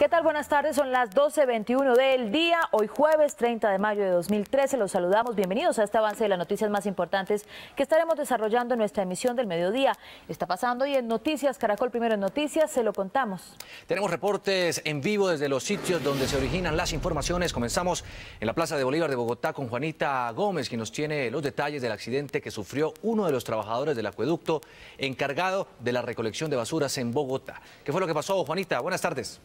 ¿Qué tal? Buenas tardes, son las 12:21 del día, hoy jueves 30 de mayo de 2013. Los saludamos, bienvenidos a este avance de las noticias más importantes que estaremos desarrollando en nuestra emisión del mediodía. Está pasando hoy en Noticias Caracol, primero en Noticias, se lo contamos. Tenemos reportes en vivo desde los sitios donde se originan las informaciones. Comenzamos en la Plaza de Bolívar de Bogotá con Juanita Gómez, quien nos tiene los detalles del accidente que sufrió uno de los trabajadores del acueducto encargado de la recolección de basuras en Bogotá. ¿Qué fue lo que pasó, Juanita? Buenas tardes.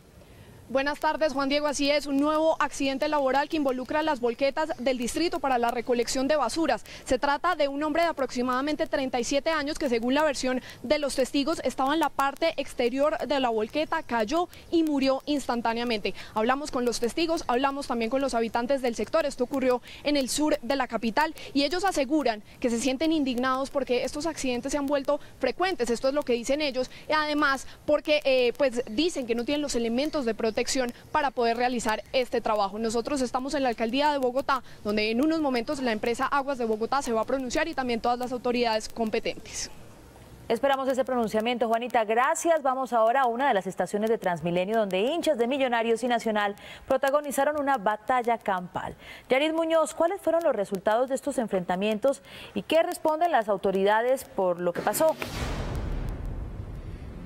Buenas tardes, Juan Diego. Así es, un nuevo accidente laboral que involucra las volquetas del distrito para la recolección de basuras. Se trata de un hombre de aproximadamente 37 años que, según la versión de los testigos, estaba en la parte exterior de la volqueta, cayó y murió instantáneamente. Hablamos con los testigos, hablamos también con los habitantes del sector. Esto ocurrió en el sur de la capital y ellos aseguran que se sienten indignados porque estos accidentes se han vuelto frecuentes. Esto es lo que dicen ellos. Y además, porque pues dicen que no tienen los elementos de protección para poder realizar este trabajo. Nosotros estamos en la alcaldía de Bogotá, donde en unos momentos la empresa Aguas de Bogotá se va a pronunciar y también todas las autoridades competentes. Esperamos ese pronunciamiento, Juanita. Gracias. Vamos ahora a una de las estaciones de Transmilenio donde hinchas de Millonarios y Nacional protagonizaron una batalla campal. Yarid Muñoz, ¿cuáles fueron los resultados de estos enfrentamientos y qué responden las autoridades por lo que pasó?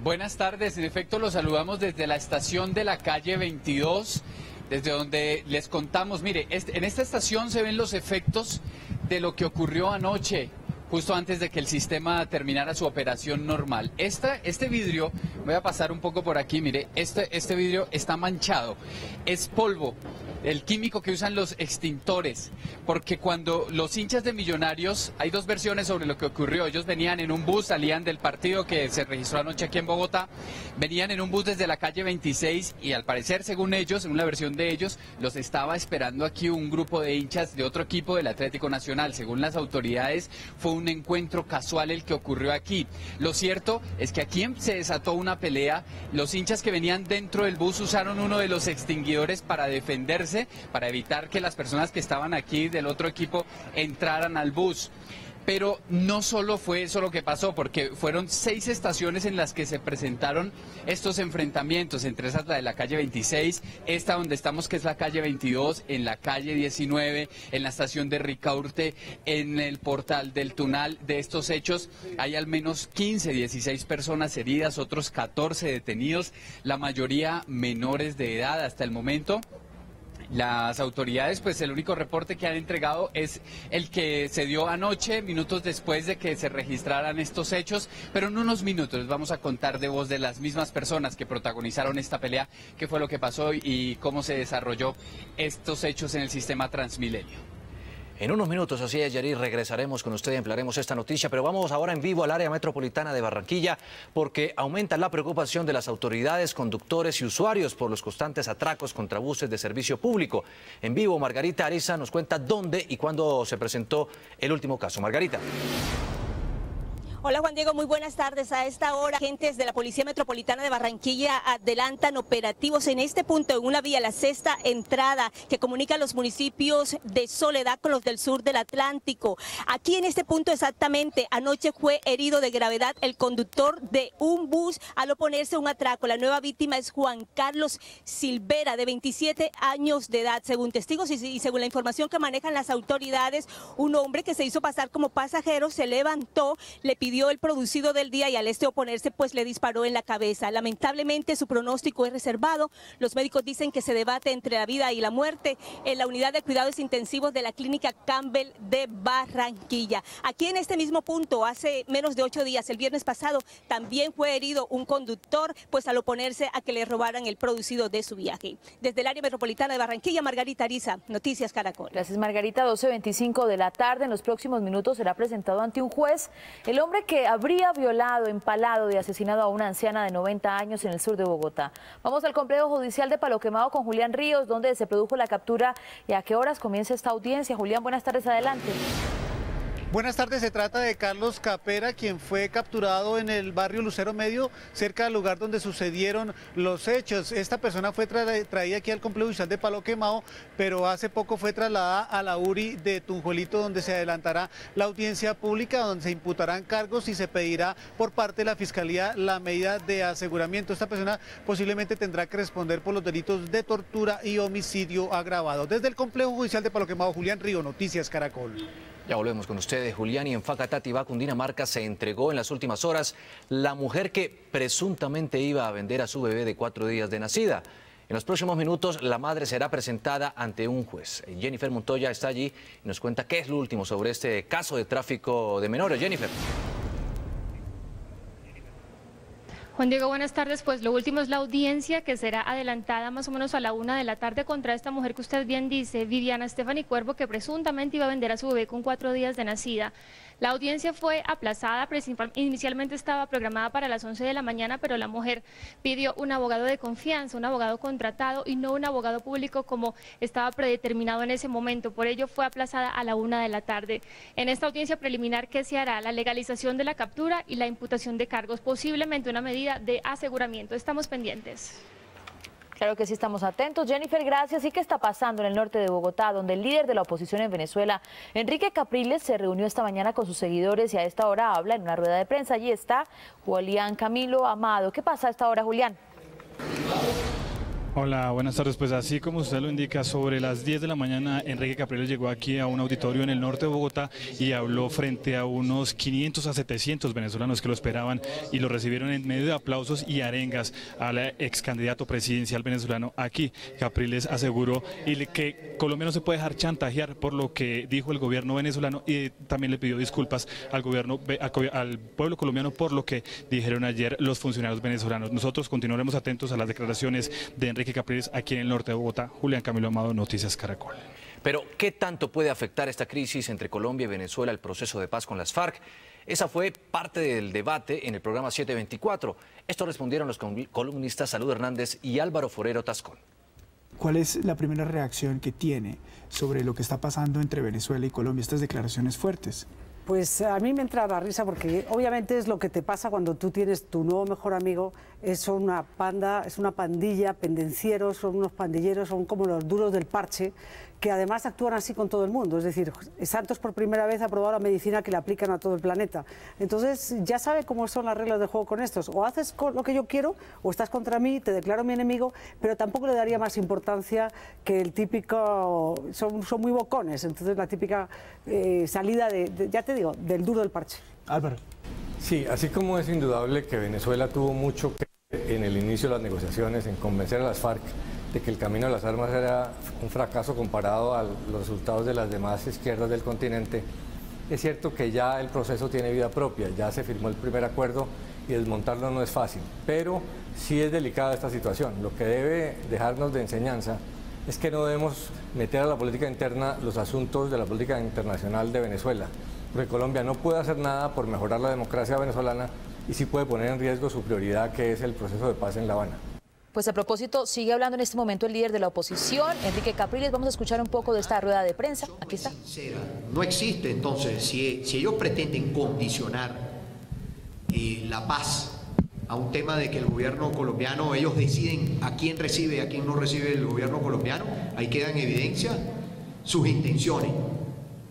Buenas tardes, en efecto los saludamos desde la estación de la calle 22, desde donde les contamos, mire, en esta estación se ven los efectos de lo que ocurrió anoche, justo antes de que el sistema terminara su operación normal. Este vidrio, voy a pasar un poco por aquí, mire, este vidrio está manchado, es polvo. El químico que usan los extintores, porque cuando los hinchas de Millonarios, hay dos versiones sobre lo que ocurrió, ellos venían en un bus, salían del partido que se registró anoche aquí en Bogotá, venían en un bus desde la calle 26 y al parecer, según ellos, en una versión de ellos, los estaba esperando aquí un grupo de hinchas de otro equipo del Atlético Nacional. Según las autoridades, fue un encuentro casual el que ocurrió aquí. Lo cierto es que aquí se desató una pelea, los hinchas que venían dentro del bus usaron uno de los extinguidores para defenderse, para evitar que las personas que estaban aquí del otro equipo entraran al bus. Pero no solo fue eso lo que pasó, porque fueron 6 estaciones en las que se presentaron estos enfrentamientos, entre esas la de la calle 26, esta donde estamos que es la calle 22, en la calle 19, en la estación de Ricaurte, en el portal del Tunal. De estos hechos hay al menos 15, 16 personas heridas, otros 14 detenidos, la mayoría menores de edad hasta el momento. Las autoridades, pues el único reporte que han entregado es el que se dio anoche, minutos después de que se registraran estos hechos, pero en unos minutos les vamos a contar de voz de las mismas personas que protagonizaron esta pelea, qué fue lo que pasó y cómo se desarrolló estos hechos en el sistema Transmilenio. En unos minutos, así es, Yarir, regresaremos con usted y ampliaremos esta noticia, pero vamos ahora en vivo al área metropolitana de Barranquilla porque aumenta la preocupación de las autoridades, conductores y usuarios por los constantes atracos contra buses de servicio público. En vivo, Margarita Ariza nos cuenta dónde y cuándo se presentó el último caso. Margarita. Hola Juan Diego, muy buenas tardes. A esta hora, agentes de la Policía Metropolitana de Barranquilla adelantan operativos en este punto, en una vía, la sexta entrada que comunica los municipios de Soledad con los del sur del Atlántico. Aquí en este punto exactamente, anoche fue herido de gravedad el conductor de un bus al oponerse a un atraco. La nueva víctima es Juan Carlos Silvera, de 27 años de edad. Según testigos y según la información que manejan las autoridades, un hombre que se hizo pasar como pasajero se levantó, le pidió el producido del día y al oponerse pues le disparó en la cabeza. Lamentablemente su pronóstico es reservado. Los médicos dicen que se debate entre la vida y la muerte en la unidad de cuidados intensivos de la clínica Campbell de Barranquilla. Aquí en este mismo punto, hace menos de 8 días, el viernes pasado, también fue herido un conductor pues al oponerse a que le robaran el producido de su viaje. Desde el área metropolitana de Barranquilla, Margarita Ariza, Noticias Caracol. Gracias, Margarita. 12:25 de la tarde. En los próximos minutos será presentado ante un juez el hombre que habría violado, empalado y asesinado a una anciana de 90 años en el sur de Bogotá. Vamos al complejo judicial de Palo Quemado con Julián Ríos, donde se produjo la captura y a qué horas comienza esta audiencia. Julián, buenas tardes, adelante. Buenas tardes, se trata de Carlos Capera, quien fue capturado en el barrio Lucero Medio, cerca del lugar donde sucedieron los hechos. Esta persona fue traída aquí al complejo judicial de Palo Quemado, pero hace poco fue trasladada a la URI de Tunjuelito, donde se adelantará la audiencia pública, donde se imputarán cargos y se pedirá por parte de la Fiscalía la medida de aseguramiento. Esta persona posiblemente tendrá que responder por los delitos de tortura y homicidio agravado. Desde el complejo judicial de Palo Quemado, Julián Río, Noticias Caracol. Ya volvemos con ustedes, Julián. Y en Facatativá, Cundinamarca, se entregó en las últimas horas la mujer que presuntamente iba a vender a su bebé de 4 días de nacida. En los próximos minutos, la madre será presentada ante un juez. Jennifer Montoya está allí y nos cuenta qué es lo último sobre este caso de tráfico de menores. Jennifer. Juan Diego, buenas tardes. Pues lo último es la audiencia que será adelantada más o menos a la 1 de la tarde contra esta mujer que usted bien dice, Viviana Stephanie Cuervo, que presuntamente iba a vender a su bebé con 4 días de nacida. La audiencia fue aplazada, inicialmente estaba programada para las 11 de la mañana, pero la mujer pidió un abogado de confianza, un abogado contratado y no un abogado público como estaba predeterminado en ese momento. Por ello fue aplazada a la 1 de la tarde. En esta audiencia preliminar, ¿qué se hará? La legalización de la captura y la imputación de cargos, posiblemente una medida de aseguramiento. Estamos pendientes. Claro que sí, estamos atentos. Jennifer, gracias. ¿Y qué está pasando en el norte de Bogotá, donde el líder de la oposición en Venezuela, Enrique Capriles, se reunió esta mañana con sus seguidores y a esta hora habla en una rueda de prensa? Allí está Julián Camilo Amado. ¿Qué pasa a esta hora, Julián? Hola, buenas tardes. Pues así como usted lo indica, sobre las 10 de la mañana Enrique Capriles llegó aquí a un auditorio en el norte de Bogotá y habló frente a unos 500 a 700 venezolanos que lo esperaban y lo recibieron en medio de aplausos y arengas al ex candidato presidencial venezolano aquí. Capriles aseguró que Colombia no se puede dejar chantajear por lo que dijo el gobierno venezolano y también le pidió disculpas al pueblo colombiano por lo que dijeron ayer los funcionarios venezolanos. Nosotros continuaremos atentos a las declaraciones de Enrique Capriles aquí en el norte de Bogotá. Julián Camilo Amado, Noticias Caracol. Pero, ¿qué tanto puede afectar esta crisis entre Colombia y Venezuela el proceso de paz con las FARC? Esa fue parte del debate en el programa 724. Esto respondieron los columnistas Salud Hernández y Álvaro Forero Tascón. ¿Cuál es la primera reacción que tiene sobre lo que está pasando entre Venezuela y Colombia, estas declaraciones fuertes? Pues a mí me entra la risa porque obviamente es lo que te pasa cuando tú tienes tu nuevo mejor amigo, es una pandilla, pendencieros, son unos pandilleros, son como los duros del parche, que además actúan así con todo el mundo. Es decir, Santos por primera vez ha probado la medicina que le aplican a todo el planeta. Entonces ya sabe cómo son las reglas del juego con estos. O haces lo que yo quiero, o estás contra mí, te declaro mi enemigo, pero tampoco le daría más importancia que el típico... Son muy bocones, entonces la típica salida ya te digo, del duro del parche. Álvaro. Sí, así como es indudable que Venezuela tuvo mucho que ver en el inicio de las negociaciones, en convencer a las FARC de que el camino de las armas era un fracaso comparado a los resultados de las demás izquierdas del continente, es cierto que ya el proceso tiene vida propia, ya se firmó el primer acuerdo y desmontarlo no es fácil, pero sí es delicada esta situación. Lo que debe dejarnos de enseñanza es que no debemos meter a la política interna los asuntos de la política internacional de Venezuela, porque Colombia no puede hacer nada por mejorar la democracia venezolana y sí puede poner en riesgo su prioridad, que es el proceso de paz en La Habana. Pues a propósito, sigue hablando en este momento el líder de la oposición, Enrique Capriles. Vamos a escuchar un poco de esta rueda de prensa. Aquí está. No existe entonces, si ellos pretenden condicionar la paz a un tema de que el gobierno colombiano, ellos deciden a quién recibe y a quién no recibe el gobierno colombiano, ahí queda en evidencia sus intenciones.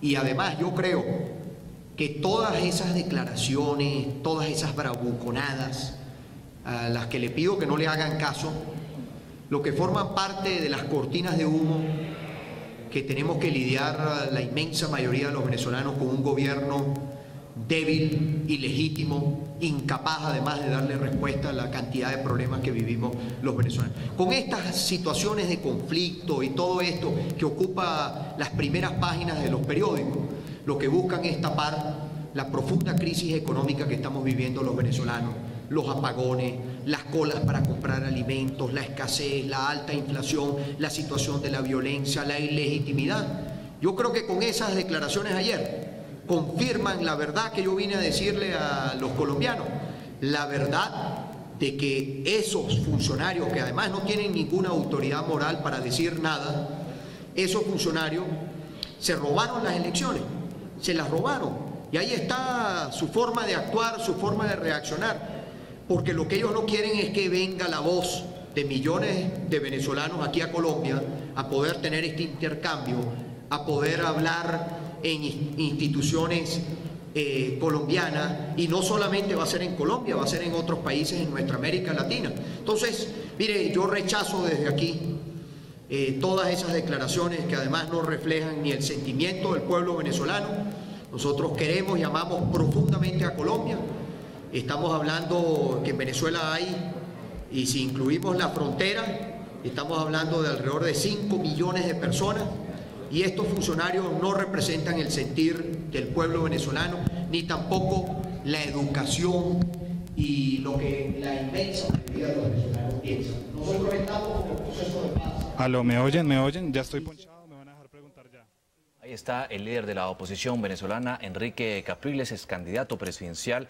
Y además yo creo que todas esas declaraciones, todas esas bravuconadas, a las que le pido que no le hagan caso, lo que forman parte de las cortinas de humo que tenemos que lidiar la inmensa mayoría de los venezolanos con un gobierno débil, ilegítimo, incapaz además de darle respuesta a la cantidad de problemas que vivimos los venezolanos. Con estas situaciones de conflicto y todo esto que ocupa las primeras páginas de los periódicos, lo que buscan es tapar la profunda crisis económica que estamos viviendo los venezolanos, los apagones, las colas para comprar alimentos, la escasez, la alta inflación, la situación de la violencia, la ilegitimidad. Yo creo que con esas declaraciones ayer confirman la verdad que yo vine a decirle a los colombianos, la verdad de que esos funcionarios, que además no tienen ninguna autoridad moral para decir nada, esos funcionarios se robaron las elecciones, se las robaron. Y ahí está su forma de actuar, su forma de reaccionar, porque lo que ellos no quieren es que venga la voz de millones de venezolanos aquí a Colombia a poder tener este intercambio, a poder hablar en instituciones colombianas, y no solamente va a ser en Colombia, va a ser en otros países en nuestra América Latina. Entonces, mire, yo rechazo desde aquí todas esas declaraciones que además no reflejan ni el sentimiento del pueblo venezolano. Nosotros queremos y amamos profundamente a Colombia. Estamos hablando que en Venezuela hay, y si incluimos la frontera, estamos hablando de alrededor de 5 millones de personas, y estos funcionarios no representan el sentir del pueblo venezolano, ni tampoco la educación y lo que la inmensa mayoría de los venezolanos piensan. Nosotros estamos en el proceso de paz. Aló, ¿me oyen? Ya estoy ponchado, me van a dejar preguntar ya. Ahí está el líder de la oposición venezolana, Enrique Capriles, es candidato presidencial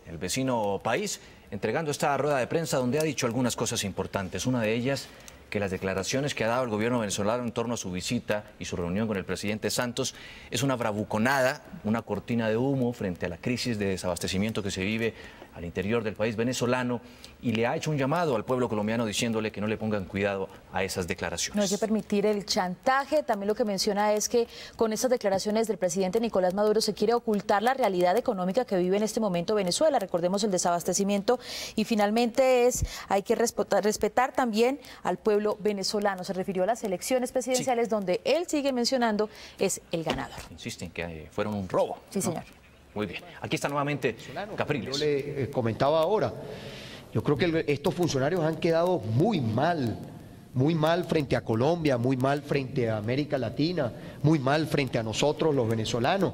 en el vecino país, entregando esta rueda de prensa donde ha dicho algunas cosas importantes. Una de ellas, que las declaraciones que ha dado el gobierno venezolano en torno a su visita y su reunión con el presidente Santos es una bravuconada, una cortina de humo frente a la crisis de desabastecimiento que se vive al interior del país venezolano, y le ha hecho un llamado al pueblo colombiano diciéndole que no le pongan cuidado a esas declaraciones. No hay que permitir el chantaje. También lo que menciona es que con estas declaraciones del presidente Nicolás Maduro se quiere ocultar la realidad económica que vive en este momento Venezuela. Recordemos el desabastecimiento, y finalmente hay que respetar también al pueblo venezolano. Se refirió a las elecciones presidenciales, sí, donde él sigue mencionando es el ganador. Insisten que fueron un robo. Sí, señor. Muy bien. Aquí está nuevamente Capriles. Yo le comentaba ahora, yo creo que estos funcionarios han quedado muy mal frente a Colombia, muy mal frente a América Latina, muy mal frente a nosotros los venezolanos.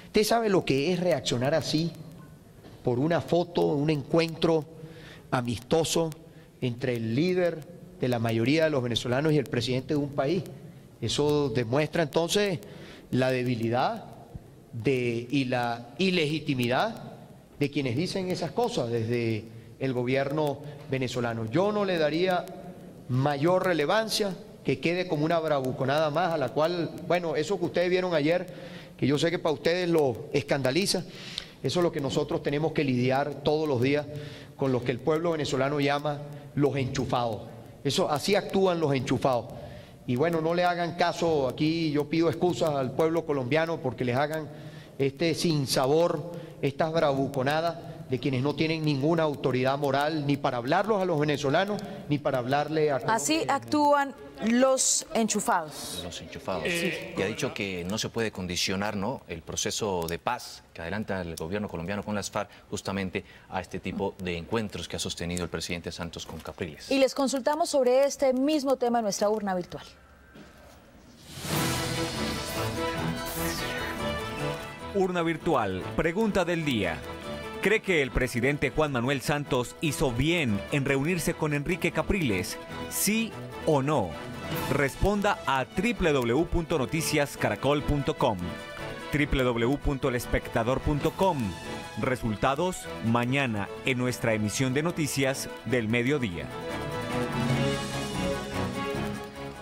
¿Usted sabe lo que es reaccionar así por una foto, un encuentro amistoso entre el líder de la mayoría de los venezolanos y el presidente de un país? Eso demuestra entonces la debilidad y la ilegitimidad de quienes dicen esas cosas desde el gobierno venezolano. Yo no le daría mayor relevancia, que quede como una bravuconada más, a la cual, bueno, eso que ustedes vieron ayer, que yo sé que para ustedes lo escandaliza, eso es lo que nosotros tenemos que lidiar todos los días con los que el pueblo venezolano llama los enchufados. Eso, así actúan los enchufados. Y bueno, no le hagan caso, aquí yo pido excusas al pueblo colombiano porque les hagan este sinsabor, estas bravuconadas de quienes no tienen ninguna autoridad moral ni para hablarlos a los venezolanos, ni para hablarle a... Así actúan los enchufados. Los enchufados. Sí. Y ha dicho que no se puede condicionar, ¿no?, el proceso de paz que adelanta el gobierno colombiano con las FARC justamente a este tipo de encuentros que ha sostenido el presidente Santos con Capriles. Y les consultamos sobre este mismo tema en nuestra urna virtual. Urna virtual, pregunta del día. ¿Cree que el presidente Juan Manuel Santos hizo bien en reunirse con Enrique Capriles? ¿Sí o no? Responda a www.noticiascaracol.com, www.elespectador.com. Resultados mañana en nuestra emisión de noticias del mediodía.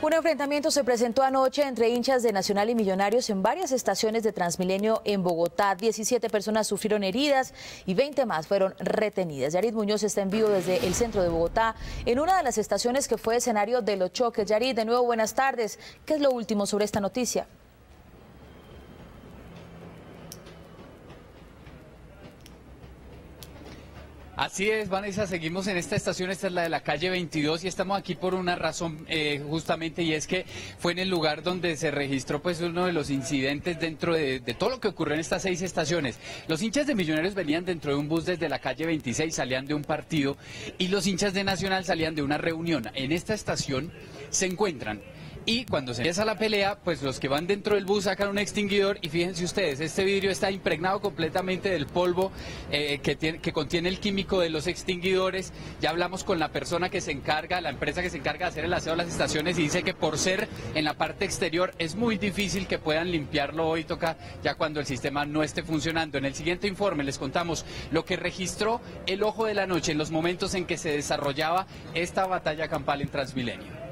Un enfrentamiento se presentó anoche entre hinchas de Nacional y Millonarios en varias estaciones de Transmilenio en Bogotá. 17 personas sufrieron heridas y 20 más fueron retenidas. Yarid Muñoz está en vivo desde el centro de Bogotá, en una de las estaciones que fue escenario de los choques. Yarid, de nuevo, buenas tardes. ¿Qué es lo último sobre esta noticia? Así es, Vanessa, seguimos en esta estación, esta es la de la calle 22 y estamos aquí por una razón justamente, y es que fue en el lugar donde se registró pues uno de los incidentes dentro de todo lo que ocurrió en estas 6 estaciones. Los hinchas de Millonarios venían dentro de un bus desde la calle 26, salían de un partido, y los hinchas de Nacional salían de una reunión. En esta estación se encuentran. Y cuando se empieza la pelea, pues los que van dentro del bus sacan un extinguidor y fíjense ustedes, este vidrio está impregnado completamente del polvo que contiene el químico de los extinguidores. Ya hablamos con la persona que se encarga, la empresa que se encarga de hacer el aseo de las estaciones, y dice que por ser en la parte exterior es muy difícil que puedan limpiarlo hoy, toca ya cuando el sistema no esté funcionando. En el siguiente informe les contamos lo que registró el Ojo de la Noche en los momentos en que se desarrollaba esta batalla campal en Transmilenio.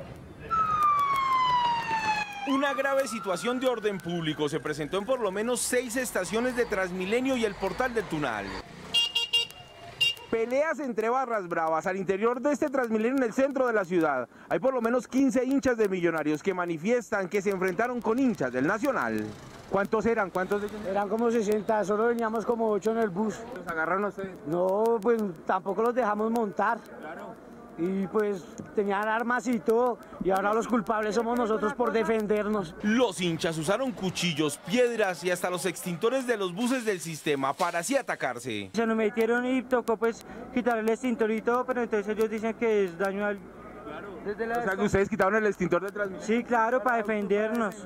Una grave situación de orden público se presentó en por lo menos 6 estaciones de Transmilenio y el Portal del Tunal. Peleas entre barras bravas al interior de este Transmilenio en el centro de la ciudad. Hay por lo menos 15 hinchas de Millonarios que manifiestan que se enfrentaron con hinchas del Nacional. ¿Cuántos eran? ¿Cuántos de ellos? Eran como 60, solo veníamos como 8 en el bus. ¿Los agarraron ustedes? No, pues tampoco los dejamos montar. Claro. Y pues tenían armas y todo, y ahora los culpables somos nosotros por defendernos. Los hinchas usaron cuchillos, piedras y hasta los extintores de los buses del sistema para así atacarse. Se nos metieron y tocó pues quitar el extintor y todo, pero entonces ellos dicen que es daño al... Claro. O sea que ustedes quitaron el extintor de transmisión. Sí, claro, para defendernos.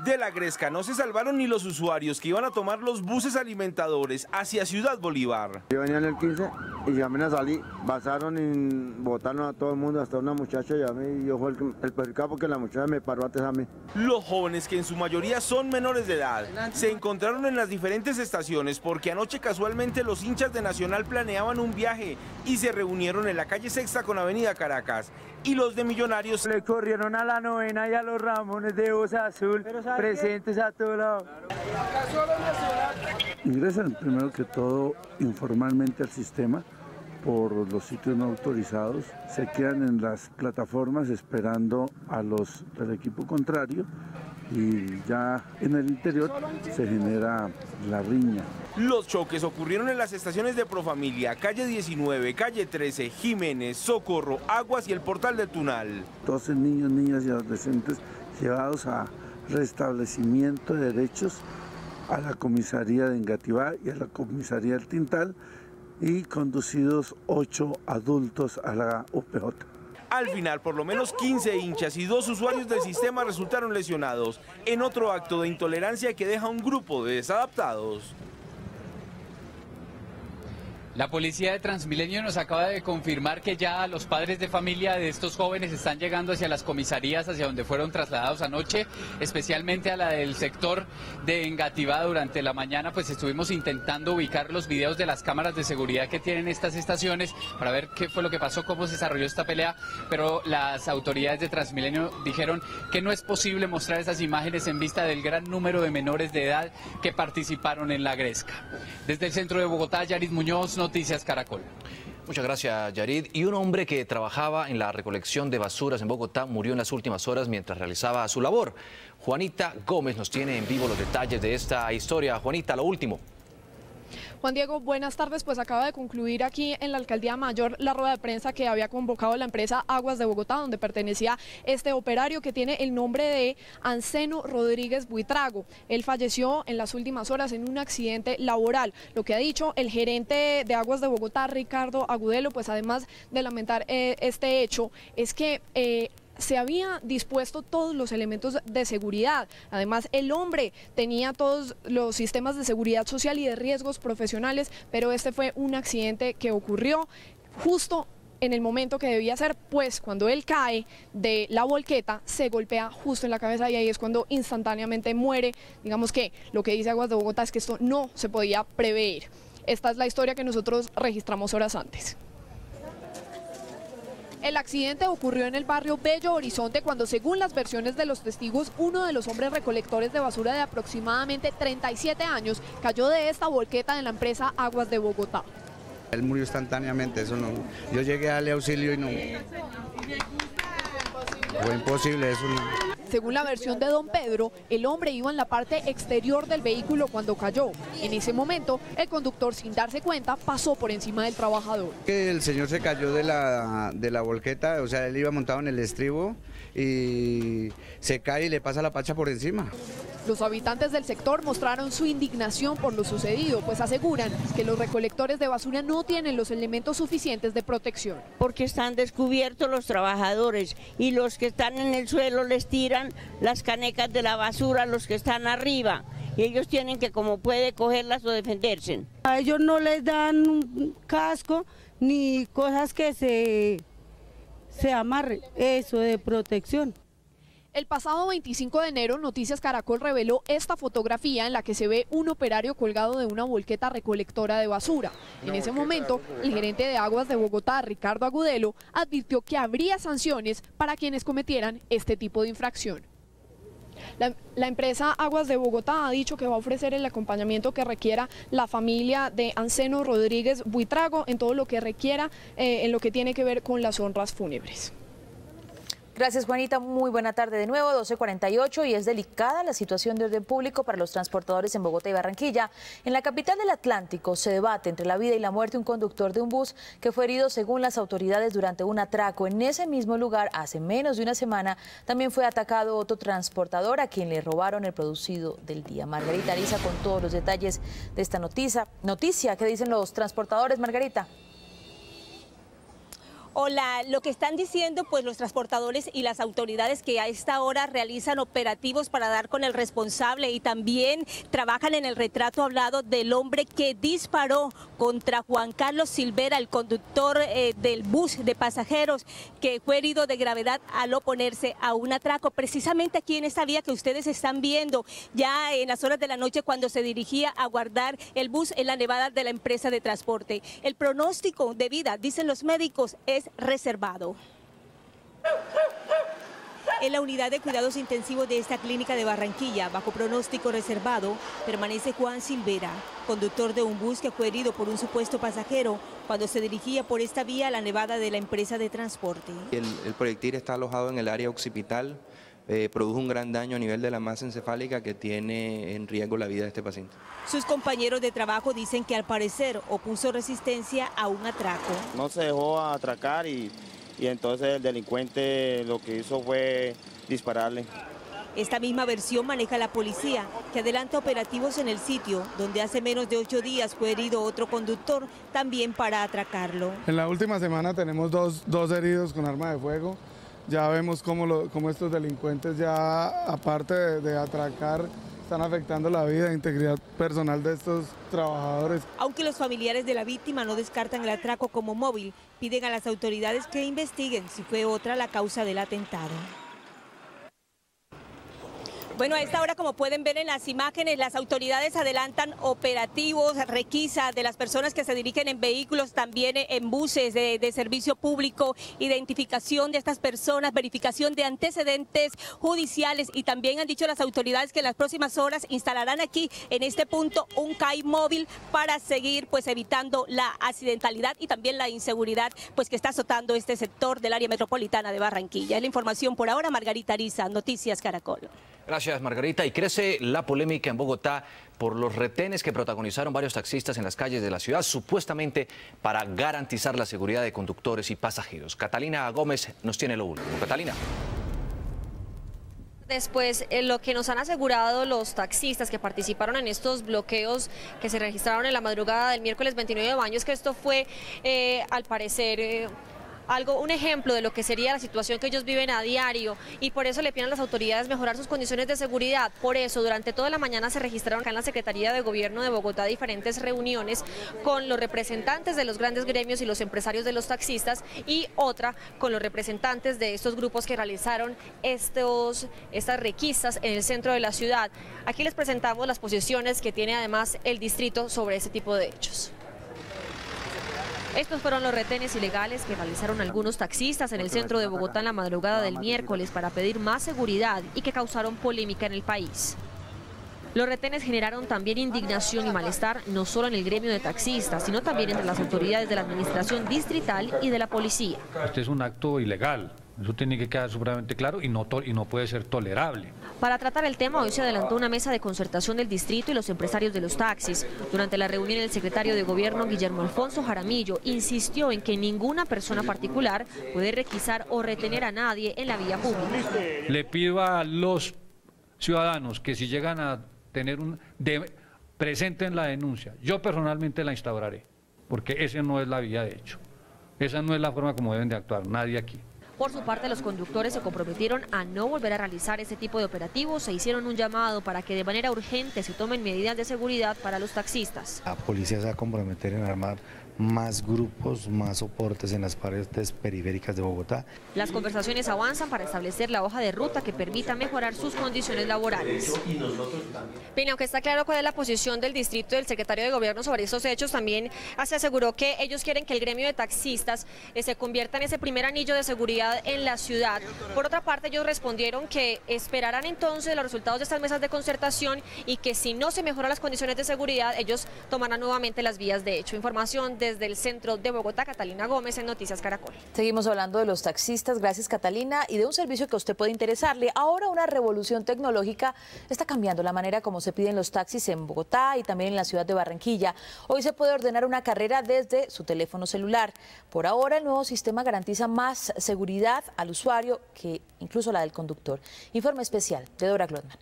De la gresca no se salvaron ni los usuarios que iban a tomar los buses alimentadores hacia Ciudad Bolívar. Yo venía en el 15 y ya me salí, pasaron y botaron a todo el mundo, hasta una muchacha y a mí, yo fui el percado porque la muchacha me paró antes a mí. Los jóvenes, que en su mayoría son menores de edad, se encontraron en las diferentes estaciones porque anoche casualmente los hinchas de Nacional planeaban un viaje y se reunieron en la calle Sexta con Avenida Caracas. Y los de Millonarios le corrieron a la Novena y a los Ramones de Voz Azul, presentes a todo lado. Ingresan primero que todo informalmente al sistema por los sitios no autorizados, se quedan en las plataformas esperando a los del equipo contrario y ya en el interior se genera la riña. Los choques ocurrieron en las estaciones de Profamilia, calle 19, calle 13, Jiménez, Socorro, Aguas y el Portal del Tunal. 12 niños, niñas y adolescentes llevados a restablecimiento de derechos a la comisaría de Engativá y a la comisaría del Tintal y conducidos 8 adultos a la UPJ. Al final, por lo menos 15 hinchas y 2 usuarios del sistema resultaron lesionados en otro acto de intolerancia que deja un grupo de desadaptados. La policía de Transmilenio nos acaba de confirmar que ya los padres de familia de estos jóvenes están llegando hacia las comisarías, hacia donde fueron trasladados anoche, especialmente a la del sector de Engativá. Durante la mañana pues estuvimos intentando ubicar los videos de las cámaras de seguridad que tienen estas estaciones para ver qué fue lo que pasó, cómo se desarrolló esta pelea, pero las autoridades de Transmilenio dijeron que no es posible mostrar esas imágenes en vista del gran número de menores de edad que participaron en la gresca. Desde el centro de Bogotá, Yarid Muñoz, Noticias Caracol. Muchas gracias, Yarid. Y un hombre que trabajaba en la recolección de basuras en Bogotá murió en las últimas horas mientras realizaba su labor. Juanita Gómez nos tiene en vivo los detalles de esta historia. Juanita, lo último. Juan Diego, buenas tardes. Pues acaba de concluir aquí en la Alcaldía Mayor la rueda de prensa que había convocado la empresa Aguas de Bogotá, donde pertenecía este operario que tiene el nombre de Anceno Rodríguez Buitrago. Él falleció en las últimas horas en un accidente laboral. Lo que ha dicho el gerente de Aguas de Bogotá, Ricardo Agudelo, pues además de lamentar este hecho, es que se había dispuesto todos los elementos de seguridad. Además, el hombre tenía todos los sistemas de seguridad social y de riesgos profesionales, pero este fue un accidente que ocurrió justo en el momento que debía ser, pues cuando él cae de la volqueta, se golpea justo en la cabeza y ahí es cuando instantáneamente muere. Digamos que lo que dice Aguas de Bogotá es que esto no se podía prever. Esta es la historia que nosotros registramos horas antes. El accidente ocurrió en el barrio Bello Horizonte cuando, según las versiones de los testigos, uno de los hombres recolectores de basura de aproximadamente 37 años cayó de esta volqueta de la empresa Aguas de Bogotá. Él murió instantáneamente, eso no. Yo llegué a darle auxilio y no. Fue imposible, eso no. Según la versión de don Pedro, el hombre iba en la parte exterior del vehículo cuando cayó. En ese momento, el conductor, sin darse cuenta, pasó por encima del trabajador. El señor se cayó de la volqueta, o sea, él iba montado en el estribo y se cae y le pasa la pacha por encima. Los habitantes del sector mostraron su indignación por lo sucedido, pues aseguran que los recolectores de basura no tienen los elementos suficientes de protección. Porque están descubiertos los trabajadores y los que están en el suelo les tiran las canecas de la basura a los que están arriba. Y ellos tienen que, como puede, cogerlas o defenderse. A ellos no les dan un casco ni cosas que se amarren, eso de protección. El pasado 25 de enero, Noticias Caracol reveló esta fotografía en la que se ve un operario colgado de una volqueta recolectora de basura. En ese momento, el gerente de Aguas de Bogotá, Ricardo Agudelo, advirtió que habría sanciones para quienes cometieran este tipo de infracción. La empresa Aguas de Bogotá ha dicho que va a ofrecer el acompañamiento que requiera la familia de Anceno Rodríguez Buitrago en todo lo que requiera en lo que tiene que ver con las honras fúnebres. Gracias, Juanita. Muy buena tarde de nuevo, 12:48, y es delicada la situación de orden público para los transportadores en Bogotá y Barranquilla. En la capital del Atlántico se debate entre la vida y la muerte un conductor de un bus que fue herido según las autoridades durante un atraco. En ese mismo lugar, hace menos de una semana, también fue atacado otro transportador a quien le robaron el producido del día. Margarita Ariza con todos los detalles de esta noticia. ¿Qué dicen los transportadores, Margarita? Hola, lo que están diciendo pues los transportadores y las autoridades que a esta hora realizan operativos para dar con el responsable y también trabajan en el retrato hablado del hombre que disparó contra Juan Carlos Silvera, el conductor del bus de pasajeros, que fue herido de gravedad al oponerse a un atraco, precisamente aquí en esta vía que ustedes están viendo, ya en las horas de la noche cuando se dirigía a guardar el bus en la nevada de la empresa de transporte. El pronóstico de vida, dicen los médicos, es reservado. En la unidad de cuidados intensivos de esta clínica de Barranquilla, bajo pronóstico reservado, permanece Juan Silvera, conductor de un bus que fue herido por un supuesto pasajero cuando se dirigía por esta vía a la nevada de la empresa de transporte. El proyectil está alojado en el área occipital, produjo un gran daño a nivel de la masa encefálica que tiene en riesgo la vida de este paciente. Sus compañeros de trabajo dicen que al parecer opuso resistencia a un atraco. No se dejó atracar y entonces el delincuente lo que hizo fue dispararle. Esta misma versión maneja la policía, que adelanta operativos en el sitio, donde hace menos de 8 días fue herido otro conductor, también para atracarlo. En la última semana tenemos dos heridos con arma de fuego. Ya vemos cómo estos delincuentes ya, aparte de atracar, están afectando la vida e integridad personal de estos trabajadores. Aunque los familiares de la víctima no descartan el atraco como móvil, piden a las autoridades que investiguen si fue otra la causa del atentado. Bueno, a esta hora, como pueden ver en las imágenes, las autoridades adelantan operativos, requisa de las personas que se dirigen en vehículos, también en buses de servicio público, identificación de estas personas, verificación de antecedentes judiciales, y también han dicho las autoridades que en las próximas horas instalarán aquí en este punto un CAI móvil para seguir pues evitando la accidentalidad y también la inseguridad pues que está azotando este sector del área metropolitana de Barranquilla. Es la información por ahora. Margarita Ariza, Noticias Caracol. Gracias, Margarita. Y crece la polémica en Bogotá por los retenes que protagonizaron varios taxistas en las calles de la ciudad, supuestamente para garantizar la seguridad de conductores y pasajeros. Catalina Gómez nos tiene lo último. Catalina. Después, lo que nos han asegurado los taxistas que participaron en estos bloqueos que se registraron en la madrugada del miércoles 29 de mayo es que esto fue, al parecer, un ejemplo de lo que sería la situación que ellos viven a diario, y por eso le piden a las autoridades mejorar sus condiciones de seguridad. Por eso, durante toda la mañana se registraron acá en la Secretaría de Gobierno de Bogotá diferentes reuniones con los representantes de los grandes gremios y los empresarios de los taxistas, y otra con los representantes de estos grupos que realizaron estas requisas en el centro de la ciudad. Aquí les presentamos las posiciones que tiene además el distrito sobre ese tipo de hechos. Estos fueron los retenes ilegales que realizaron algunos taxistas en el centro de Bogotá en la madrugada del miércoles para pedir más seguridad y que causaron polémica en el país. Los retenes generaron también indignación y malestar no solo en el gremio de taxistas, sino también entre las autoridades de la administración distrital y de la policía. Este es un acto ilegal, eso tiene que quedar supremamente claro y no puede ser tolerable. Para tratar el tema, hoy se adelantó una mesa de concertación del distrito y los empresarios de los taxis. Durante la reunión, el secretario de Gobierno, Guillermo Alfonso Jaramillo, insistió en que ninguna persona particular puede requisar o retener a nadie en la vía pública. Le pido a los ciudadanos que si llegan a tener presenten la denuncia. Yo personalmente la instauraré, porque esa no es la vía de hecho. Esa no es la forma como deben de actuar, nadie aquí. Por su parte, los conductores se comprometieron a no volver a realizar ese tipo de operativos. Se hicieron un llamado para que de manera urgente se tomen medidas de seguridad para los taxistas. La policía se va a comprometer en armar más grupos, más soportes en las partes periféricas de Bogotá. Las conversaciones avanzan para establecer la hoja de ruta que permita mejorar sus condiciones laborales. Bien, aunque está claro cuál es la posición del distrito del secretario de Gobierno sobre estos hechos, también se aseguró que ellos quieren que el gremio de taxistas se convierta en ese primer anillo de seguridad seguridad en la ciudad. Por otra parte, ellos respondieron que esperarán entonces los resultados de estas mesas de concertación y que si no se mejoran las condiciones de seguridad, ellos tomarán nuevamente las vías de hecho. Información desde el centro de Bogotá, Catalina Gómez, en Noticias Caracol. Seguimos hablando de los taxistas, gracias Catalina, y de un servicio que a usted puede interesarle. Ahora una revolución tecnológica está cambiando la manera como se piden los taxis en Bogotá y también en la ciudad de Barranquilla. Hoy se puede ordenar una carrera desde su teléfono celular. Por ahora el nuevo sistema garantiza más seguridad al usuario que incluso la del conductor. Informe especial de Dora Glotman.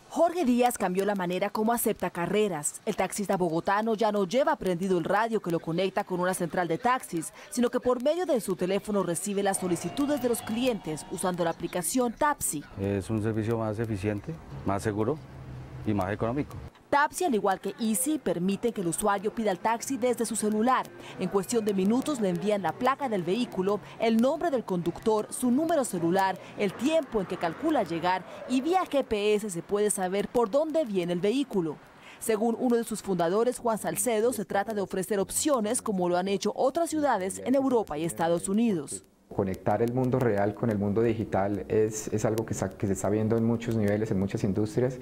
Jorge Díaz cambió la manera como acepta carreras. El taxista bogotano ya no lleva prendido el radio que lo conecta con una central de taxis, sino que por medio de su teléfono recibe las solicitudes de los clientes usando la aplicación Tapsi. Es un servicio más eficiente, más seguro y más económico. Tapsi, al igual que Easy, permite que el usuario pida el taxi desde su celular. En cuestión de minutos le envían la placa del vehículo, el nombre del conductor, su número celular, el tiempo en que calcula llegar y vía GPS se puede saber por dónde viene el vehículo. Según uno de sus fundadores, Juan Salcedo, se trata de ofrecer opciones como lo han hecho otras ciudades en Europa y Estados Unidos. Conectar el mundo real con el mundo digital es algo que se está viendo en muchos niveles, en muchas industrias,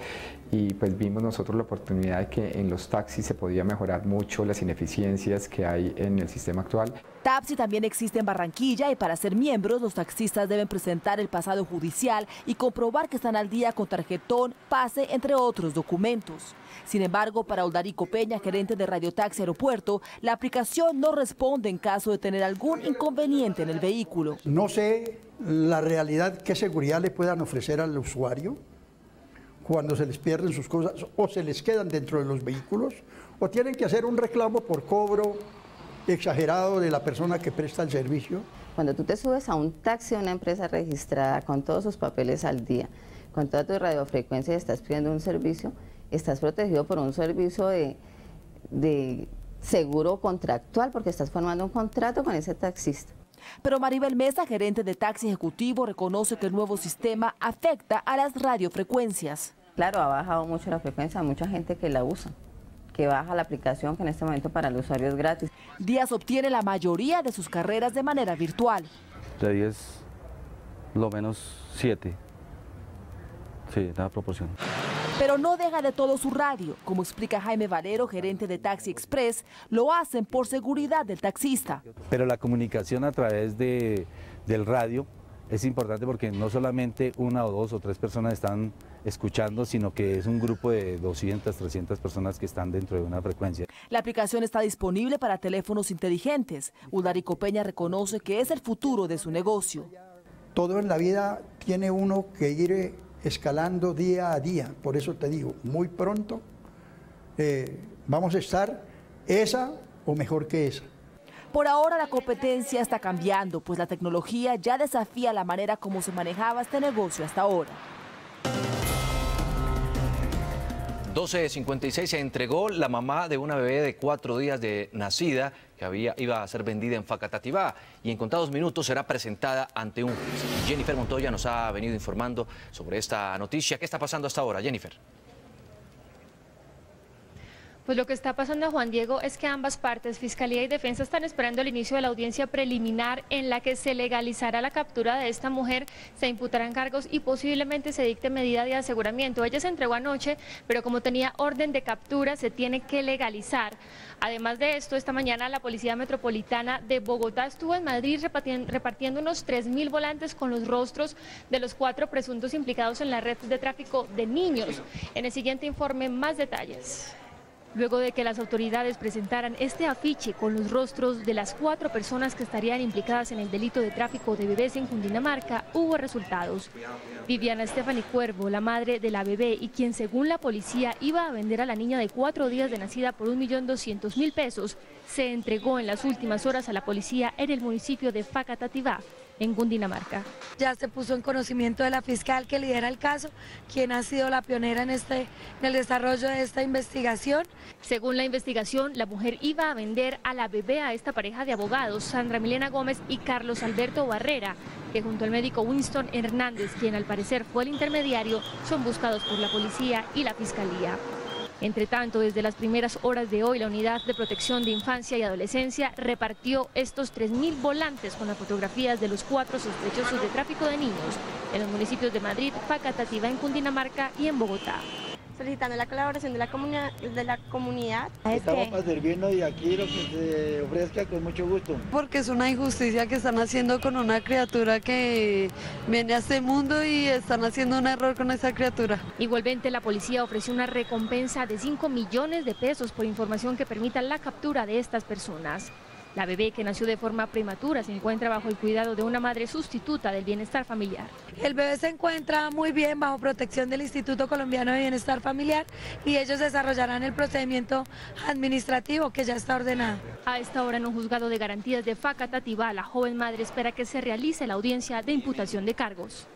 y pues vimos nosotros la oportunidad de que en los taxis se podía mejorar mucho las ineficiencias que hay en el sistema actual. Tapsi también existe en Barranquilla y para ser miembros los taxistas deben presentar el pasado judicial y comprobar que están al día con tarjetón, pase, entre otros documentos. Sin embargo, para Oldarico Peña, gerente de Radio Taxi Aeropuerto, la aplicación no responde en caso de tener algún inconveniente en el vehículo. No sé la realidad, qué seguridad le puedan ofrecer al usuario cuando se les pierden sus cosas o se les quedan dentro de los vehículos o tienen que hacer un reclamo por cobro exagerado de la persona que presta el servicio. Cuando tú te subes a un taxi de una empresa registrada con todos sus papeles al día, con toda tu radiofrecuencia y estás pidiendo un servicio, estás protegido por un servicio de seguro contractual porque estás formando un contrato con ese taxista. Pero Maribel Mesa, gerente de taxi ejecutivo, reconoce que el nuevo sistema afecta a las radiofrecuencias. Claro, ha bajado mucho la frecuencia, hay mucha gente que la usa, que baja la aplicación, que en este momento para el usuario es gratis. Díaz obtiene la mayoría de sus carreras de manera virtual. De 10, lo menos 7. Sí, da proporción. Pero no deja de todo su radio. Como explica Jaime Valero, gerente de Taxi Express, lo hacen por seguridad del taxista. Pero la comunicación a través del radio es importante porque no solamente una o dos o tres personas están escuchando, sino que es un grupo de 200, 300 personas que están dentro de una frecuencia. La aplicación está disponible para teléfonos inteligentes. Oldarico Peña reconoce que es el futuro de su negocio. Todo en la vida tiene uno que ir escalando día a día, por eso te digo, muy pronto vamos a estar esa o mejor que esa. Por ahora la competencia está cambiando, pues la tecnología ya desafía la manera como se manejaba este negocio hasta ahora. 12:56 se entregó la mamá de una bebé de 4 días de nacida que iba a ser vendida en Facatativá y en contados minutos será presentada ante un juez. Jennifer Montoya nos ha venido informando sobre esta noticia. ¿Qué está pasando hasta ahora, Jennifer? Pues lo que está pasando, Juan Diego, es que ambas partes, Fiscalía y Defensa, están esperando el inicio de la audiencia preliminar en la que se legalizará la captura de esta mujer, se imputarán cargos y posiblemente se dicte medida de aseguramiento. Ella se entregó anoche, pero como tenía orden de captura, se tiene que legalizar. Además de esto, esta mañana la Policía Metropolitana de Bogotá estuvo en Madrid repartiendo unos 3.000 volantes con los rostros de los 4 presuntos implicados en la red de tráfico de niños. En el siguiente informe, más detalles. Luego de que las autoridades presentaran este afiche con los rostros de las 4 personas que estarían implicadas en el delito de tráfico de bebés en Cundinamarca, hubo resultados. Viviana Estefany Cuervo, la madre de la bebé y quien según la policía iba a vender a la niña de 4 días de nacida por 1.200.000 pesos, se entregó en las últimas horas a la policía en el municipio de Facatativá, en Cundinamarca. Ya se puso en conocimiento de la fiscal que lidera el caso, quien ha sido la pionera en el desarrollo de esta investigación. Según la investigación, la mujer iba a vender a la bebé a esta pareja de abogados, Sandra Milena Gómez y Carlos Alberto Barrera, que junto al médico Winston Hernández, quien al parecer fue el intermediario, son buscados por la policía y la fiscalía. Entre tanto, desde las primeras horas de hoy, la Unidad de Protección de Infancia y Adolescencia repartió estos 3.000 volantes con las fotografías de los 4 sospechosos de tráfico de niños en los municipios de Madrid, Facatativá en Cundinamarca y en Bogotá. Solicitando la colaboración de la comunidad. Estamos para servirnos y aquí lo que se ofrezca con mucho gusto. Porque es una injusticia que están haciendo con una criatura que viene a este mundo y están haciendo un error con esa criatura. Igualmente, la policía ofreció una recompensa de 5 millones de pesos por información que permita la captura de estas personas. La bebé, que nació de forma prematura, se encuentra bajo el cuidado de una madre sustituta del bienestar familiar. El bebé se encuentra muy bien bajo protección del Instituto Colombiano de Bienestar Familiar y ellos desarrollarán el procedimiento administrativo que ya está ordenado. A esta hora, en un juzgado de garantías de Facatativá, la joven madre espera que se realice la audiencia de imputación de cargos.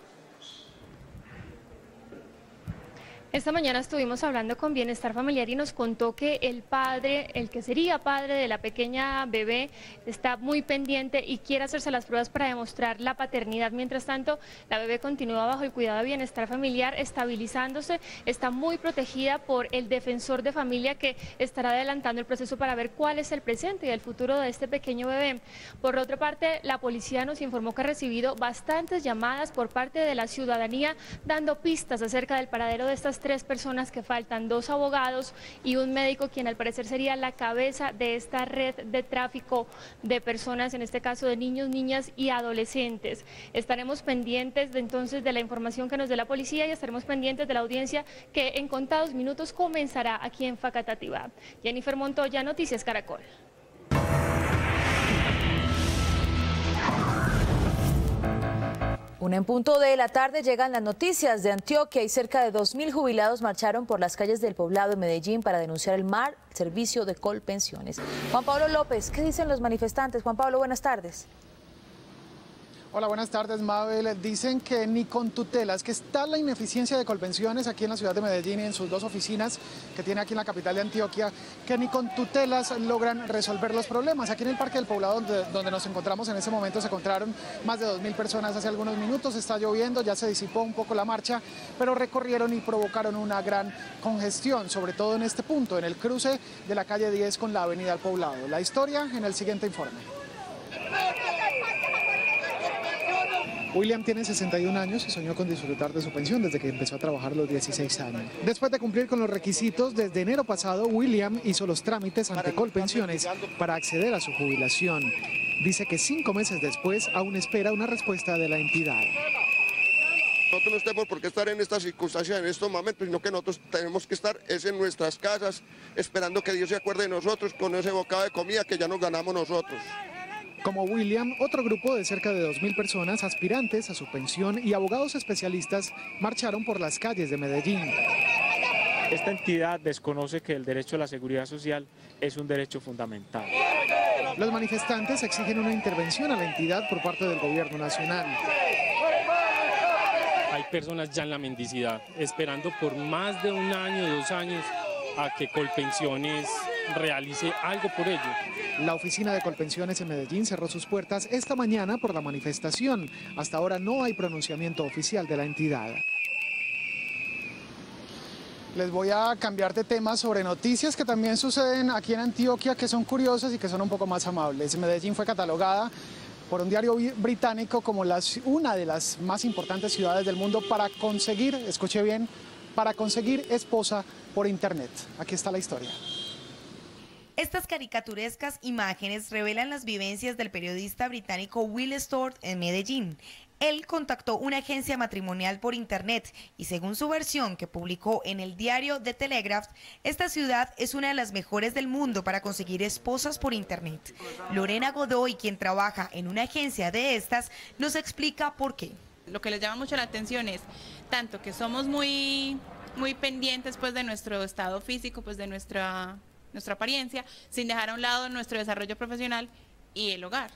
Esta mañana estuvimos hablando con Bienestar Familiar y nos contó que el padre, el que sería padre de la pequeña bebé, está muy pendiente y quiere hacerse las pruebas para demostrar la paternidad. Mientras tanto, la bebé continúa bajo el cuidado de Bienestar Familiar, estabilizándose, está muy protegida por el defensor de familia que estará adelantando el proceso para ver cuál es el presente y el futuro de este pequeño bebé. Por otra parte, la policía nos informó que ha recibido bastantes llamadas por parte de la ciudadanía dando pistas acerca del paradero de estas 3 personas que faltan, 2 abogados y un médico, quien al parecer sería la cabeza de esta red de tráfico de personas, en este caso de niños, niñas y adolescentes. Estaremos pendientes entonces de la información que nos dé la policía y estaremos pendientes de la audiencia que en contados minutos comenzará aquí en Facatativá. Jennifer Montoya, Noticias Caracol. Una en punto de la tarde llegan las noticias de Antioquia y cerca de 2.000 jubilados marcharon por las calles del poblado de Medellín para denunciar el mal servicio de Colpensiones. Juan Pablo López, ¿qué dicen los manifestantes? Juan Pablo, buenas tardes. Hola, buenas tardes, Mabel. Dicen que ni con tutelas, que está la ineficiencia de Colpensiones aquí en la ciudad de Medellín y en sus 2 oficinas que tiene aquí en la capital de Antioquia, que ni con tutelas logran resolver los problemas. Aquí en el Parque del Poblado, donde nos encontramos en ese momento, se encontraron más de 2.000 personas hace algunos minutos. Está lloviendo, ya se disipó un poco la marcha, pero recorrieron y provocaron una gran congestión, sobre todo en este punto, en el cruce de la calle 10 con la avenida del Poblado. La historia en el siguiente informe. William tiene 61 años y soñó con disfrutar de su pensión desde que empezó a trabajar a los 16 años. Después de cumplir con los requisitos, desde enero pasado, William hizo los trámites ante Colpensiones para acceder a su jubilación. Dice que 5 meses después aún espera una respuesta de la entidad. Nosotros no tenemos por qué estar en estas circunstancias en estos momentos, sino que nosotros tenemos que estar en nuestras casas, esperando que Dios se acuerde de nosotros con ese bocado de comida que ya nos ganamos nosotros. Como William, otro grupo de cerca de 2.000 personas, aspirantes a su pensión y abogados especialistas, marcharon por las calles de Medellín. Esta entidad desconoce que el derecho a la seguridad social es un derecho fundamental. Los manifestantes exigen una intervención a la entidad por parte del gobierno nacional. Hay personas ya en la mendicidad, esperando por más de 1 año, 2 años, a que Colpensiones realice algo por ello. La oficina de Colpensiones en Medellín cerró sus puertas esta mañana por la manifestación. Hasta ahora no hay pronunciamiento oficial de la entidad. Les voy a cambiar de tema sobre noticias que también suceden aquí en Antioquia, que son curiosas y que son un poco más amables. Medellín fue catalogada por un diario británico como una de las más importantes ciudades del mundo para conseguir, escuche bien, para conseguir esposa por internet. Aquí está la historia. Estas caricaturescas imágenes revelan las vivencias del periodista británico Will Stewart en Medellín. Él contactó una agencia matrimonial por internet y según su versión que publicó en el diario The Telegraph, esta ciudad es una de las mejores del mundo para conseguir esposas por internet. Lorena Godoy, quien trabaja en una agencia de estas, nos explica por qué. Lo que les llama mucho la atención es tanto que somos muy pendientes pues de nuestro estado físico, pues de nuestra apariencia, sin dejar a un lado nuestro desarrollo profesional y el hogar.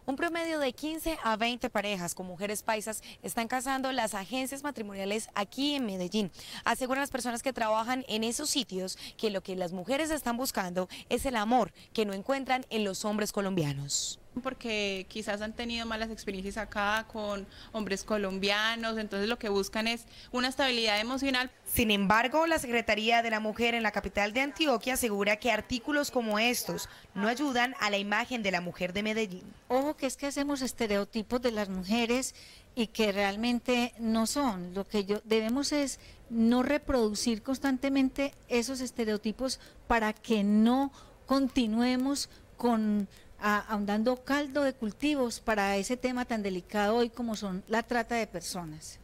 Un promedio de 15 a 20 parejas con mujeres paisas están casando las agencias matrimoniales aquí en Medellín. Aseguran las personas que trabajan en esos sitios que lo que las mujeres están buscando es el amor que no encuentran en los hombres colombianos. porque quizás han tenido malas experiencias acá con hombres colombianos, entonces lo que buscan es una estabilidad emocional. Sin embargo, la Secretaría de la Mujer en la capital de Antioquia asegura que artículos como estos no ayudan a la imagen de la mujer de Medellín. Ojo, que es que hacemos estereotipos de las mujeres y que realmente no son. Lo que debemos es no reproducir constantemente esos estereotipos para que no continuemos ahondando caldo de cultivos para ese tema tan delicado hoy como son la trata de personas.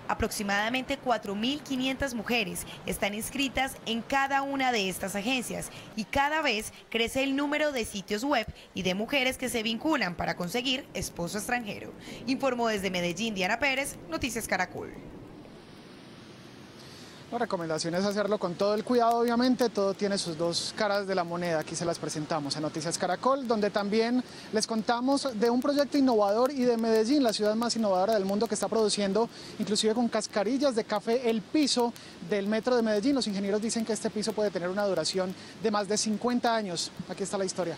Aproximadamente 4.500 mujeres están inscritas en cada una de estas agencias y cada vez crece el número de sitios web y de mujeres que se vinculan para conseguir esposo extranjero. Informó desde Medellín Diana Pérez, Noticias Caracol. La recomendación es hacerlo con todo el cuidado, obviamente, todo tiene sus dos caras de la moneda, aquí se las presentamos en Noticias Caracol, donde también les contamos de un proyecto innovador y de Medellín, la ciudad más innovadora del mundo, que está produciendo, inclusive con cascarillas de café, el piso del metro de Medellín. Los ingenieros dicen que este piso puede tener una duración de más de 50 años. Aquí está la historia.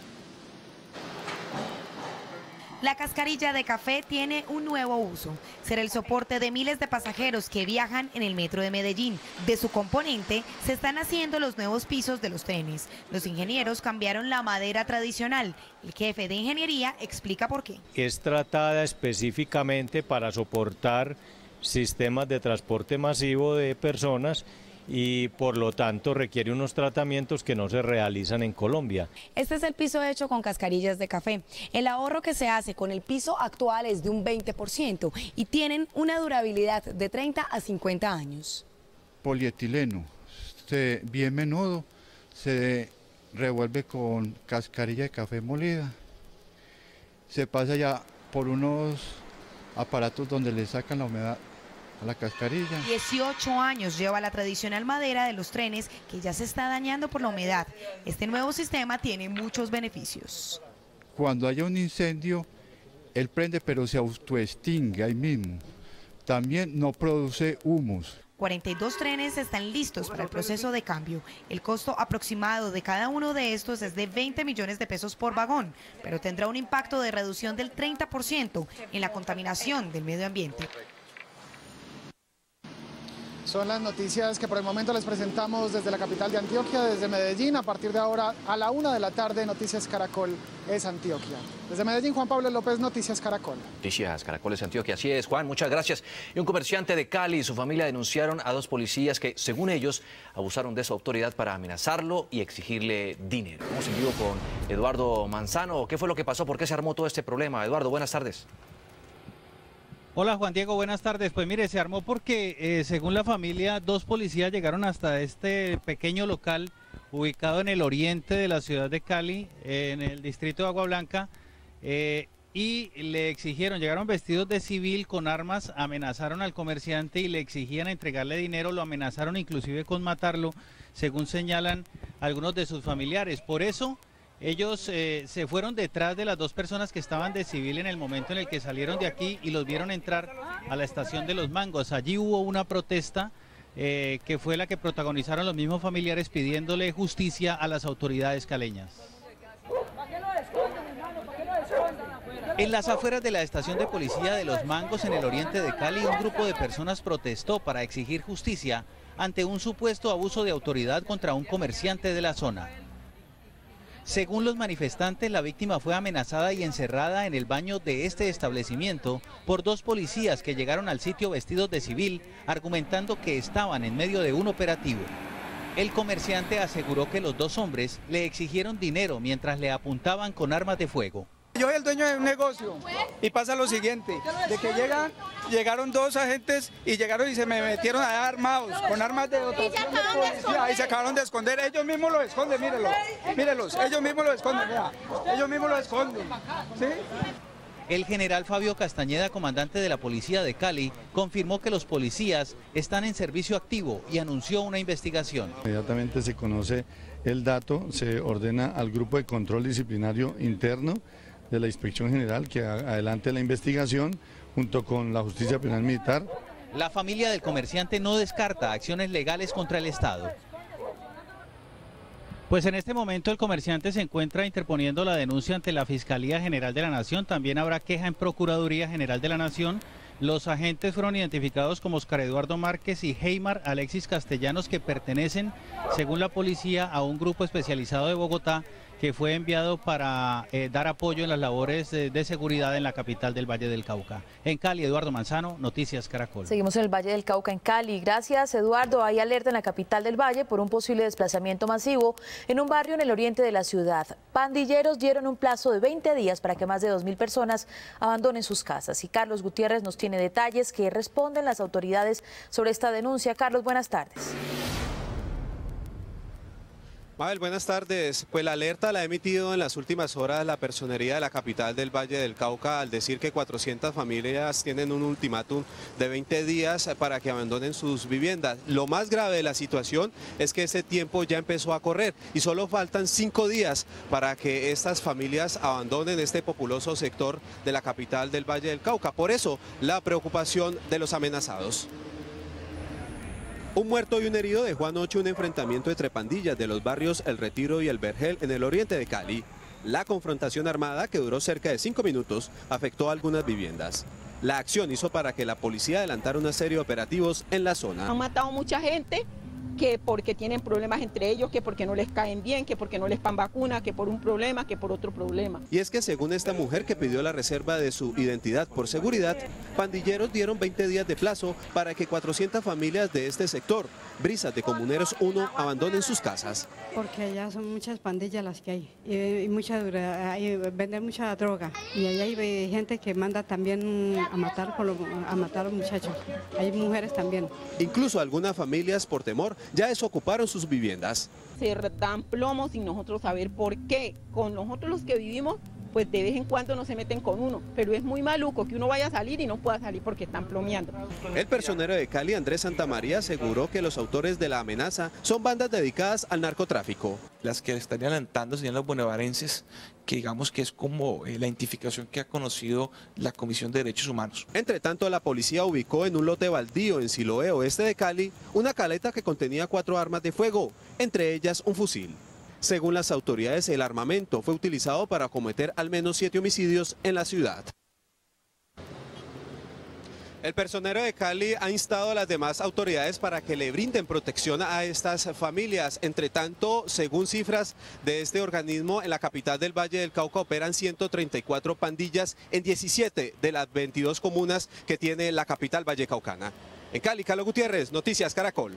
La cascarilla de café tiene un nuevo uso, será el soporte de miles de pasajeros que viajan en el metro de Medellín. De su componente se están haciendo los nuevos pisos de los trenes. Los ingenieros cambiaron la madera tradicional. El jefe de ingeniería explica por qué. Es tratada específicamente para soportar sistemas de transporte masivo de personas y por lo tanto requiere unos tratamientos que no se realizan en Colombia. Este es el piso hecho con cascarillas de café. El ahorro que se hace con el piso actual es de un 20% y tienen una durabilidad de 30 a 50 años. Polietileno, bien menudo, se revuelve con cascarilla de café molida, se pasa ya por unos aparatos donde le sacan la humedad a la cascarilla. 18 años lleva la tradicional madera de los trenes que ya se está dañando por la humedad. Este nuevo sistema tiene muchos beneficios. Cuando haya un incendio, él prende pero se autoextingue ahí mismo. También no produce humos. 42 trenes están listos para el proceso de cambio. El costo aproximado de cada uno de estos es de 20 millones de pesos por vagón, pero tendrá un impacto de reducción del 30% en la contaminación del medio ambiente. Son las noticias que por el momento les presentamos desde la capital de Antioquia, desde Medellín. A partir de ahora, a la 1 de la tarde, Noticias Caracol es Antioquia. Desde Medellín, Juan Pablo López, Noticias Caracol. Noticias Caracol es Antioquia, así es, Juan, muchas gracias. Y un comerciante de Cali y su familia denunciaron a 2 policías que, según ellos, abusaron de su autoridad para amenazarlo y exigirle dinero. Vamos en vivo con Eduardo Manzano. ¿Qué fue lo que pasó? ¿Por qué se armó todo este problema? Eduardo, buenas tardes. Hola Juan Diego, buenas tardes. Pues mire, se armó porque según la familia, 2 policías llegaron hasta este pequeño local ubicado en el oriente de la ciudad de Cali, en el distrito de Agua Blanca, y le exigieron, llegaron vestidos de civil con armas, amenazaron al comerciante y le exigían entregarle dinero, lo amenazaron inclusive con matarlo, según señalan algunos de sus familiares. Por eso ellos se fueron detrás de las 2 personas que estaban de civil en el momento en el que salieron de aquí y los vieron entrar a la estación de Los Mangos. Allí hubo una protesta que fue la que protagonizaron los mismos familiares pidiéndole justicia a las autoridades caleñas. En las afueras de la estación de policía de Los Mangos, en el oriente de Cali, un grupo de personas protestó para exigir justicia ante un supuesto abuso de autoridad contra un comerciante de la zona. Según los manifestantes, la víctima fue amenazada y encerrada en el baño de este establecimiento por 2 policías que llegaron al sitio vestidos de civil, argumentando que estaban en medio de un operativo. El comerciante aseguró que los 2 hombres le exigieron dinero mientras le apuntaban con armas de fuego. Yo soy el dueño de un negocio y pasa lo siguiente, de que llegaron 2 agentes y llegaron y se me metieron allá armados, con armas de dotación de policía y se acabaron de esconder. Ellos mismos los esconden, mírelos, ellos mismos los esconden, mira, ellos mismos los esconden, ¿sí? El general Fabio Castañeda, comandante de la policía de Cali, confirmó que los policías están en servicio activo y anunció una investigación. Inmediatamente se conoce el dato, se ordena al grupo de control disciplinario interno de la Inspección General que adelante la investigación junto con la Justicia Penal Militar. La familia del comerciante no descarta acciones legales contra el Estado. Pues en este momento el comerciante se encuentra interponiendo la denuncia ante la Fiscalía General de la Nación. También habrá queja en Procuraduría General de la Nación. Los agentes fueron identificados como Oscar Eduardo Márquez y Heymar Alexis Castellanos, que pertenecen, según la policía, a un grupo especializado de Bogotá que fue enviado para dar apoyo en las labores de seguridad en la capital del Valle del Cauca. En Cali, Eduardo Manzano, Noticias Caracol. Seguimos en el Valle del Cauca, en Cali. Gracias, Eduardo. Hay alerta en la capital del Valle por un posible desplazamiento masivo en un barrio en el oriente de la ciudad. Pandilleros dieron un plazo de 20 días para que más de 2.000 personas abandonen sus casas. Y Carlos Gutiérrez nos tiene detalles que responden las autoridades sobre esta denuncia. Carlos, buenas tardes. Mabel, buenas tardes. Pues la alerta la ha emitido en las últimas horas la personería de la capital del Valle del Cauca al decir que 400 familias tienen un ultimátum de 20 días para que abandonen sus viviendas. Lo más grave de la situación es que ese tiempo ya empezó a correr y solo faltan 5 días para que estas familias abandonen este populoso sector de la capital del Valle del Cauca. Por eso, la preocupación de los amenazados. Un muerto y un herido dejó anoche un enfrentamiento entre pandillas de los barrios El Retiro y El Vergel en el oriente de Cali. La confrontación armada, que duró cerca de 5 minutos, afectó a algunas viviendas. La acción hizo para que la policía adelantara una serie de operativos en la zona. Han matado mucha gente, que porque tienen problemas entre ellos, que porque no les caen bien, que porque no les dan vacuna, que por un problema, que por otro problema. Y es que según esta mujer que pidió la reserva de su identidad por seguridad, pandilleros dieron 20 días de plazo para que 400 familias de este sector, Brisas de Comuneros 1, abandonen sus casas. Porque allá son muchas pandillas las que hay, y venden mucha droga, y allá hay gente que manda también a matar a los muchachos, hay mujeres también. Incluso algunas familias, por temor, ya desocuparon sus viviendas. Se dan plomos sin nosotros saber por qué. Con nosotros los que vivimos, pues de vez en cuando no se meten con uno, pero es muy maluco que uno vaya a salir y no pueda salir porque están plomeando. El personero de Cali, Andrés Santamaría, aseguró que los autores de la amenaza son bandas dedicadas al narcotráfico. Las que estarían alentando serían los bonaerenses, que digamos que es como la identificación que ha conocido la Comisión de Derechos Humanos. Entre tanto, la policía ubicó en un lote baldío en Siloé, oeste de Cali, una caleta que contenía 4 armas de fuego, entre ellas un fusil. Según las autoridades, el armamento fue utilizado para cometer al menos 7 homicidios en la ciudad. El personero de Cali ha instado a las demás autoridades para que le brinden protección a estas familias. Entre tanto, según cifras de este organismo, en la capital del Valle del Cauca operan 134 pandillas en 17 de las 22 comunas que tiene la capital vallecaucana. En Cali, Carlos Gutiérrez, Noticias Caracol.